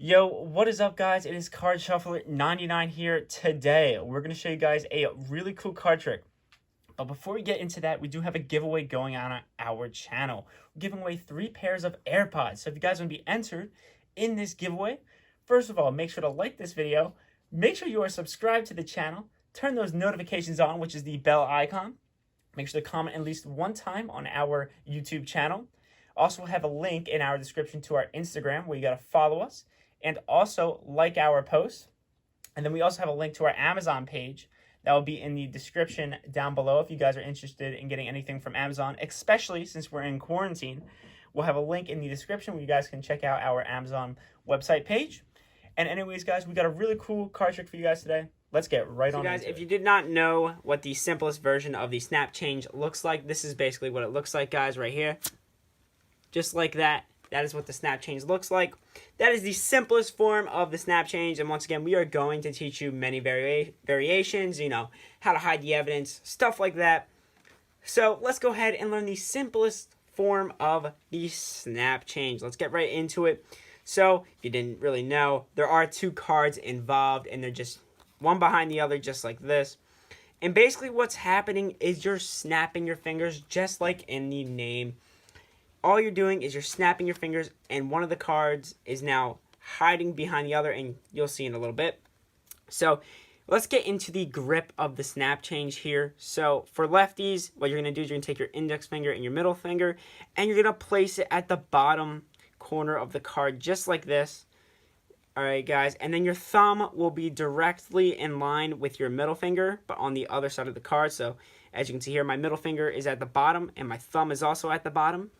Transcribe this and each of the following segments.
Yo, what is up, guys? It is Card Shuffler 99 here. Today, we're going to show you guys a really cool card trick. But before we get into that, we do have a giveaway going on our channel. We're giving away 3 pairs of AirPods. So if you guys want to be entered in this giveaway, first of all, make sure to like this video. Make sure you are subscribed to the channel. Turn those notifications on, which is the bell icon. Make sure to comment at least one time on our YouTube channel. Also, we'll have a link in our description to our Instagram where you got to follow us. And also like our post. And then we also have a link to our Amazon page that will be in the description down below if you guys are interested in getting anything from Amazon, especially since we're in quarantine. We'll have a link in the description where you guys can check out our Amazon website page. And anyways, guys, we got a really cool card trick for you guys today. Let's get right on guys, into it. if you did not know what the simplest version of the snap change looks like, this is basically what it looks like, guys, right here. Just like that. That is what the snap change looks like. That is the simplest form of the snap change. And once again, we are going to teach you many variations, how to hide the evidence, stuff like that. So let's go ahead and learn the simplest form of the snap change. Let's get right into it. So if you didn't really know, there are 2 cards involved and they're just one behind the other, just like this. And basically what's happening is you're snapping your fingers just like in the name. All you're doing is you're snapping your fingers, and one of the cards is now hiding behind the other, and you'll see in a little bit. So let's get into the grip of the snap change here. So for lefties, what you're going to do is you're going to take your index finger and your middle finger, and you're going to place it at the bottom corner of the card, just like this. All right, guys, and then your thumb will be directly in line with your middle finger, but on the other side of the card. So as you can see here, my middle finger is at the bottom, and my thumb is also at the bottom,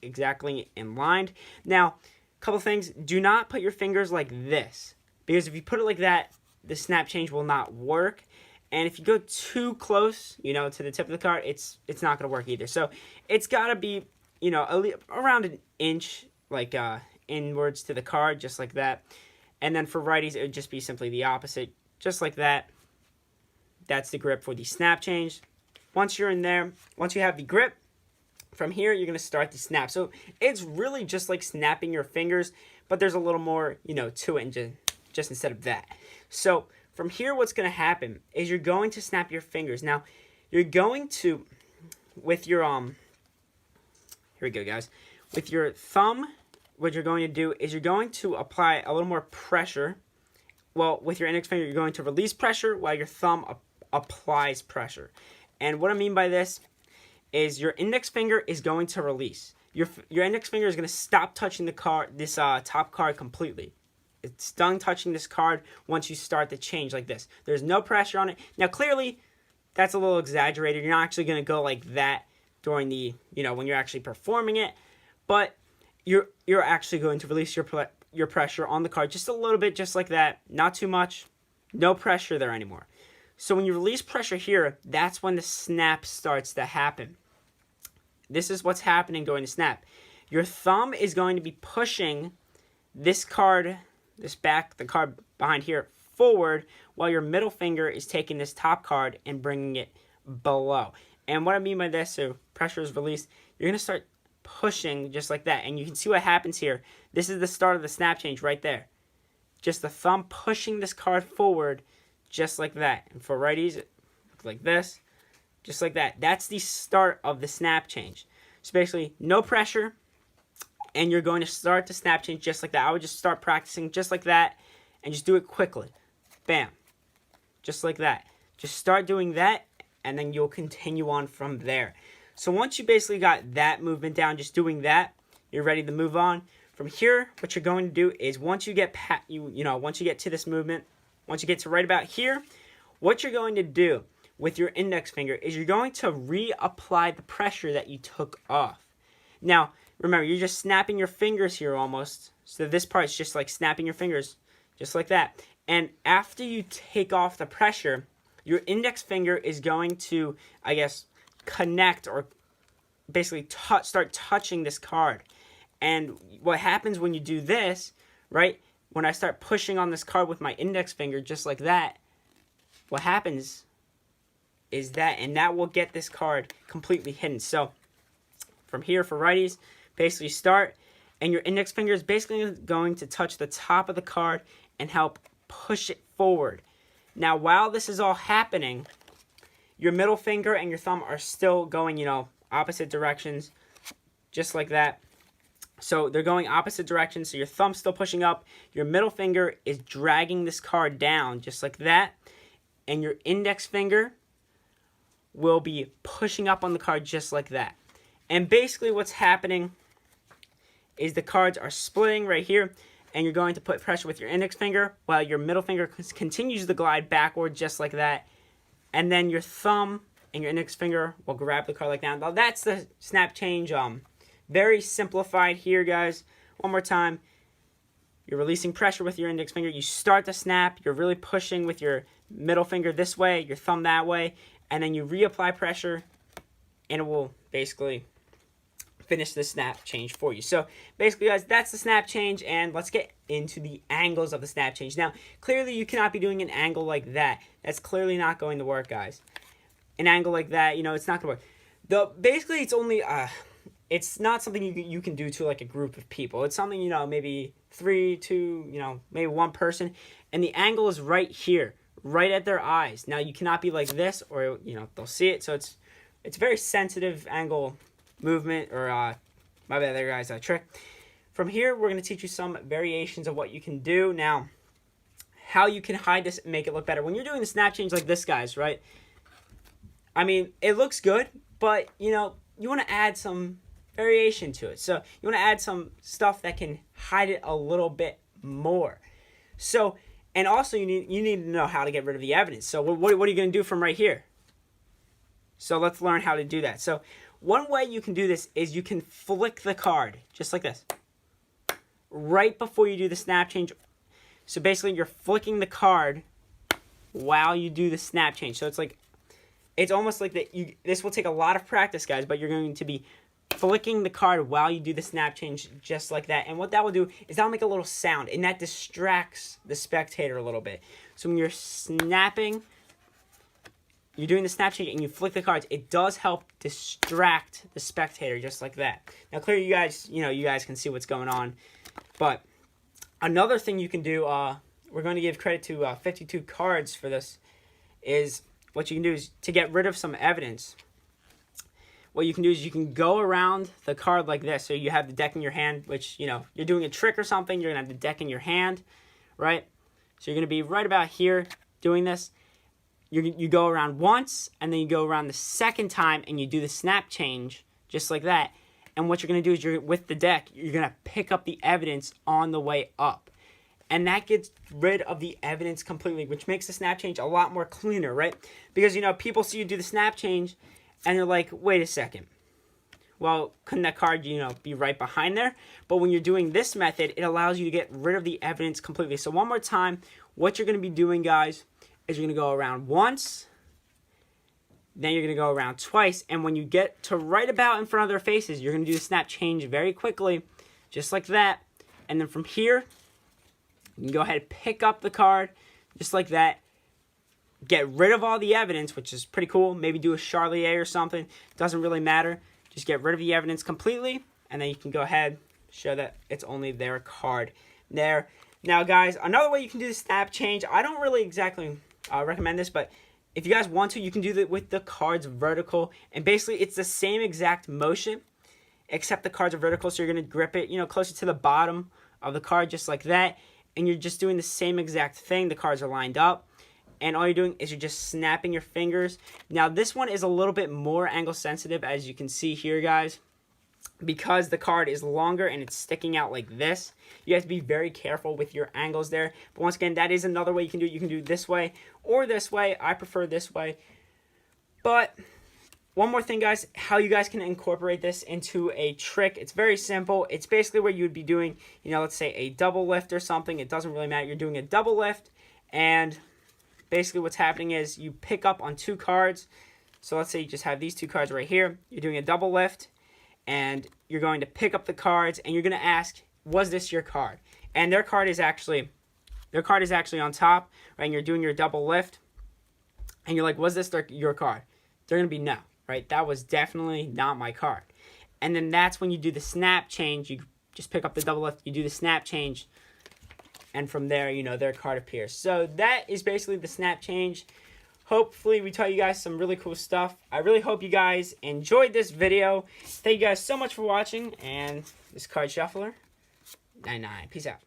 exactly in line. Now, a couple things. Do not put your fingers like this, because if you put it like that, the snap change will not work. And if you go too close, to the tip of the card, it's not going to work either. So it's got to be, around an inch, like inwards to the card, just like that. And then for righties, it would just be simply the opposite, just like that. That's the grip for the snap change. Once you're in there, once you have the grip, from here, you're going to start the snap. So it's really just like snapping your fingers, but there's a little more, to it, and just instead of that. So from here, what's going to happen is you're going to snap your fingers. Now, you're going to, with your, here we go, guys. With your thumb, what you're going to do is you're going to apply a little more pressure. Well, with your index finger, you're going to release pressure while your thumb applies pressure. And what I mean by this is your index finger is going to release. Your index finger is going to stop touching the card, this top card completely. It's done touching this card once you start the change like this. There's no pressure on it. Now, clearly, that's a little exaggerated. You're not actually going to go like that during the, when you're actually performing it. But you're actually going to release your pressure on the card just a little bit, just like that. Not too much. No pressure there anymore. So when you release pressure here, that's when the snap starts to happen. This is what's happening during the snap. Your thumb is going to be pushing this card, the card behind here, forward, while your middle finger is taking this top card and bringing it below. And what I mean by this, so pressure is released, you're going to start pushing just like that. And you can see what happens here. This is the start of the snap change right there. Just the thumb pushing this card forward, just like that. And for righties, it looks like this, just like that. That's the start of the snap change. So basically, no pressure, and you're going to start the snap change just like that. I would just start practicing just like that, and just do it quickly. Bam. Just like that. Just start doing that, and then you'll continue on from there. So once you basically got that movement down, just doing that, you're ready to move on. From here, what you're going to do is once you get once you get to this movement, once you get to right about here, what you're going to do with your index finger is you're going to reapply the pressure that you took off. Now, remember, you're just snapping your fingers here almost. So this part is just like snapping your fingers, just like that. And after you take off the pressure, your index finger is going to, connect or basically start touching this card. And what happens when you do this, right? When I start pushing on this card with my index finger just like that, what happens is that, and that will get this card completely hidden. So from here for righties, basically start, and your index finger is basically going to touch the top of the card and help push it forward. Now, while this is all happening, your middle finger and your thumb are still going, opposite directions, just like that. So they're going opposite directions, so your thumb's still pushing up, your middle finger is dragging this card down, just like that, and your index finger will be pushing up on the card just like that. And basically what's happening is the cards are splitting right here, and you're going to put pressure with your index finger while your middle finger continues to glide backward just like that. And then your thumb and your index finger will grab the card like that. Now that's the snap change. Very simplified here, guys. One more time. You're releasing pressure with your index finger. You start the snap. You're really pushing with your middle finger this way, your thumb that way. And then you reapply pressure, and it will basically finish the snap change for you. So basically, guys, that's the snap change, and let's get into the angles of the snap change. Now, clearly you cannot be doing an angle like that. That's clearly not going to work, guys. An angle like that, it's not going to work. Basically, it's only, it's not something you can do to like a group of people. It's something, maybe 3, 2, maybe one person, and the angle is right here, right at their eyes. Now, you cannot be like this, or, they'll see it, so it's a very sensitive angle movement, or my bad there, guys, trick. From here, we're going to teach you some variations of what you can do. Now, how you can hide this and make it look better. When you're doing the snap change like this, guys, right? I mean, it looks good, but, you want to add some variation to it. So you want to add some stuff that can hide it a little bit more. So, and also you need to know how to get rid of the evidence. So what are you going to do from right here? So let's learn how to do that. So one way you can do this is you can flick the card, just like this, right before you do the snap change. So basically you're flicking the card while you do the snap change. So it's almost like that. This will take a lot of practice, guys, but you're going to be flicking the card while you do the snap change, just like that. And what that will do is that'll make a little sound, and that distracts the spectator a little bit. So when you're snapping, you're doing the snap change and you flick the cards, it does help distract the spectator, just like that. Now, clearly, you guys can see what's going on. But another thing you can do, we're going to give credit to 52 cards for this, is what you can do is to get rid of some evidence. What you can do is you can go around the card like this. So you have the deck in your hand, which, you're doing a trick or something. You're going to have the deck in your hand, right? So you're going to be right about here doing this. You go around once, and then you go around the second time, and you do the snap change, just like that. And what you're going to do is with the deck, you're going to pick up the evidence on the way up. And that gets rid of the evidence completely, which makes the snap change a lot more cleaner, right? Because, people see you do the snap change, and they're like, wait a second. Well, couldn't that card, be right behind there? But when you're doing this method, it allows you to get rid of the evidence completely. So one more time, what you're going to be doing, guys, is you're going to go around once, then you're going to go around twice, and when you get to right about in front of their faces, you're going to do the snap change very quickly, just like that. And then from here, you can go ahead and pick up the card, just like that. Get rid of all the evidence, which is pretty cool. Maybe do a Charlier or something. Doesn't really matter. Just get rid of the evidence completely, and then you can go ahead, show that it's only their card there. Now, guys, another way you can do the snap change, I don't really exactly recommend this, but if you guys want to, you can do that with the cards vertical, and basically it's the same exact motion, except the cards are vertical, so you're going to grip it, closer to the bottom of the card, just like that, and you're just doing the same exact thing. The cards are lined up, and all you're doing is you're just snapping your fingers. Now, this one is a little bit more angle sensitive, as you can see here, guys, because the card is longer and it's sticking out like this. You have to be very careful with your angles there. But once again, that is another way you can do it. You can do it this way or this way. I prefer this way. But one more thing, guys, how you guys can incorporate this into a trick. It's very simple. It's basically where you would be doing, let's say a double lift or something. It doesn't really matter. You're doing a double lift, and basically what's happening is you pick up on 2 cards. So let's say you just have these 2 cards right here. You're doing a double lift, and you're going to pick up the cards, and you're going to ask, was this your card? And their card is actually on top, right? And you're doing your double lift, and you're like, was this your card? They're going to be no, right? That was definitely not my card. And then that's when you do the snap change. You just pick up the double lift, you do the snap change, and from there, you know, their card appears. So that is basically the snap change. Hopefully, we taught you guys some really cool stuff. I really hope you guys enjoyed this video. Thank you guys so much for watching, and this Card Shuffler 99. Peace out.